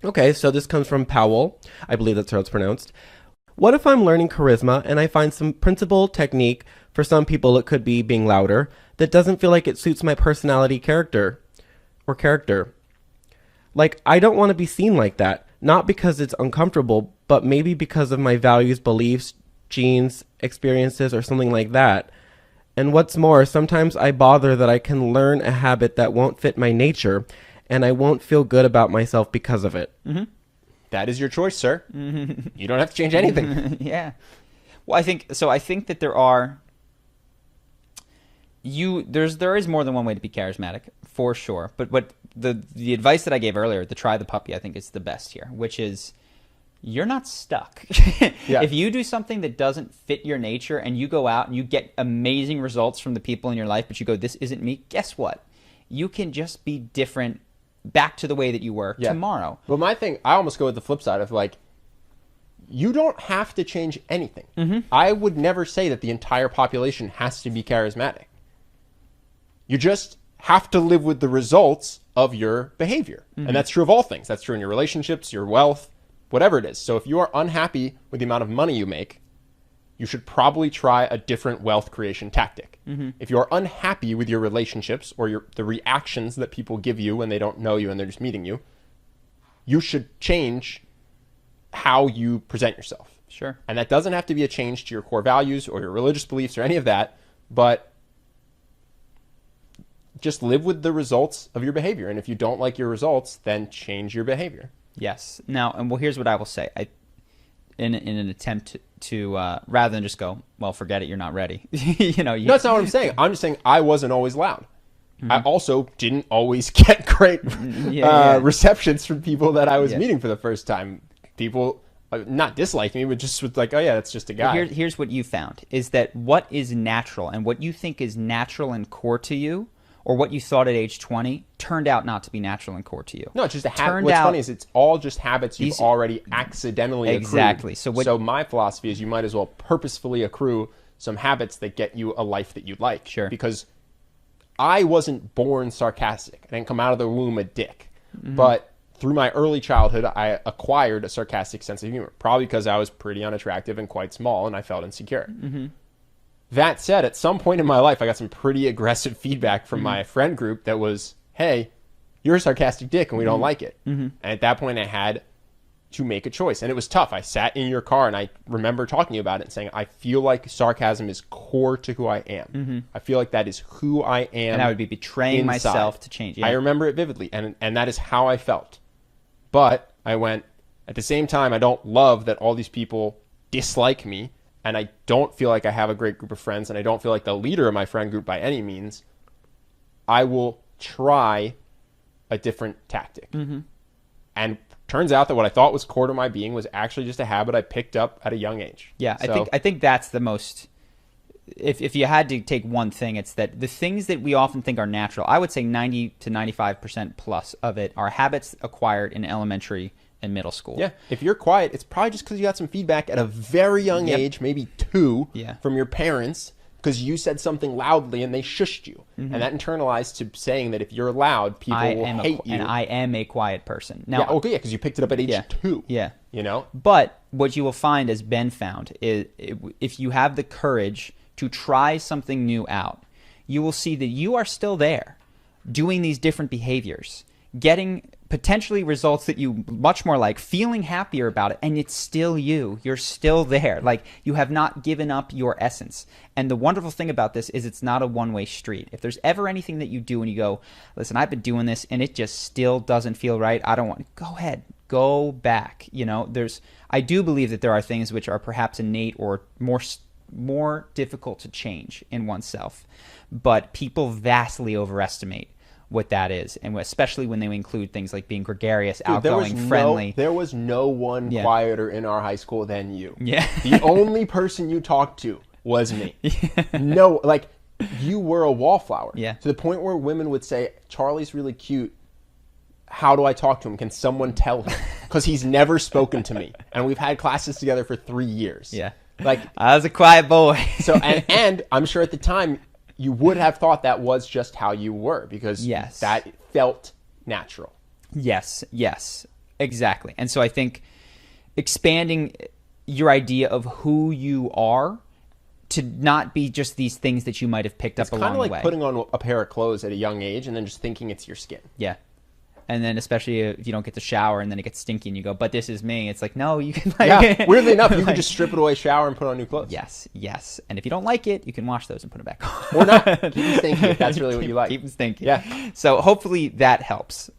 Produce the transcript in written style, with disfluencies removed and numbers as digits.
Okay, so this comes from Powell. I believe that's how it's pronounced. What if I'm learning charisma and I find some principle technique, for some people it could be being louder, that doesn't feel like it suits my personality character? Like, I don't want to be seen like that, not because it's uncomfortable, but maybe because of my values, beliefs, genes, experiences, or something like that. And what's more, sometimes I bother that I can learn a habit that won't fit my nature, and I won't feel good about myself because of it. Mm-hmm. That is your choice, sir. You don't have to change anything. Yeah. Well, I think that there is more than one way to be charismatic, for sure. But what the advice that I gave earlier, the try the puppy, I think is the best here, which is you're not stuck. Yeah. If you do something that doesn't fit your nature and you go out and you get amazing results from the people in your life, but you go, this isn't me, guess what? You can just be different back to the way that you were tomorrow. Well, my thing, I almost go with the flip side of like, you don't have to change anything. Mm-hmm. I would never say that the entire population has to be charismatic. You just have to live with the results of your behavior. Mm-hmm. And that's true of all things. That's true in your relationships, your wealth, whatever it is. So if you are unhappy with the amount of money you make, you should probably try a different wealth creation tactic. Mm-hmm. If you're unhappy with your relationships or the reactions that people give you when they don't know you and they're just meeting you, you should change how you present yourself. Sure. And that doesn't have to be a change to your core values or your religious beliefs or any of that, but just live with the results of your behavior. And if you don't like your results, then change your behavior. Yes. Now, and well, here's what I will say. In an attempt to rather than just go, well, forget it, you're not ready. No, that's not what I'm saying. I'm just saying I wasn't always loud. Mm-hmm. I also didn't always get great receptions from people that I was meeting for the first time. People not dislike me, but just was like, oh yeah, that's just a guy. Here's what you found, is that what is natural and what you think is natural and core to you, or what you thought at age 20, turned out not to be natural and core to you. No, it's just a habit. What's funny is it's all just habits you've already accidentally accrued. Exactly. So my philosophy is you might as well purposefully accrue some habits that get you a life that you like. Sure. Because I wasn't born sarcastic. I didn't come out of the womb a dick. Mm-hmm. But through my early childhood, I acquired a sarcastic sense of humor, probably because I was pretty unattractive and quite small and I felt insecure. Mm-hmm. That said, at some point in my life, I got some pretty aggressive feedback from my friend group that was, hey, you're a sarcastic dick and we don't like it. Mm-hmm. And at that point, I had to make a choice. And it was tough. I sat in your car and I remember talking to you about it and saying, I feel like sarcasm is core to who I am. Mm-hmm. I feel like that is who I am. And I would be betraying inside. myself to change. Yeah. I remember it vividly. And that is how I felt. But I went, at the same time, I don't love that all these people dislike me. And I don't feel like I have a great group of friends, and I don't feel like the leader of my friend group by any means. I will try a different tactic. Mm-hmm. And turns out that what I thought was core to my being was actually just a habit I picked up at a young age. Yeah, So, I think that's the most... If you had to take one thing, it's that the things that we often think are natural, I would say 90 to 95% plus of it are habits acquired in elementary and middle school. Yeah, if you're quiet, it's probably just because you got some feedback at a very young age, maybe 2, from your parents, because you said something loudly and they shushed you. Mm-hmm. And that internalized to saying that if you're loud, people will hate you. And I am a quiet person. Now, yeah, because you picked it up at age 2. Yeah. You know? But what you will find, as Ben found, is if you have the courage to try something new out, you will see that you are still there doing these different behaviors, getting potentially results that you much more like, feeling happier about it, and it's still you. You're still there. Like, you have not given up your essence. And the wonderful thing about this is it's not a one-way street. If there's ever anything that you do and you go, listen, I've been doing this and it just still doesn't feel right, I don't want to, go ahead, go back. You know, I do believe that there are things which are perhaps innate or more difficult to change in oneself, but people vastly overestimate what that is, and especially when they include things like being gregarious, outgoing, friendly. There was no one quieter in our high school than you. Yeah. The only person you talked to was me. No, like, you were a wallflower. Yeah. To the point where women would say, Charlie's really cute. How do I talk to him? Can someone tell him? Because he's never spoken to me. And we've had classes together for 3 years. Yeah. Like, I was a quiet boy. So, and I'm sure at the time, you would have thought that was just how you were, because that felt natural. Yes. Exactly. And so I think expanding your idea of who you are to not be just these things that you might have picked up along the way. It's kind of like putting on a pair of clothes at a young age and then just thinking it's your skin. Yeah. And then especially if you don't get to shower and then it gets stinky and you go, but this is me. It's like, no, you can like... Yeah, weirdly enough, you can just strip it away, shower, and put on new clothes. Yes. And if you don't like it, you can wash those and put them back on. Or not. Keep them stinky if that's really what you like. Keep them stinky. Yeah. So hopefully that helps.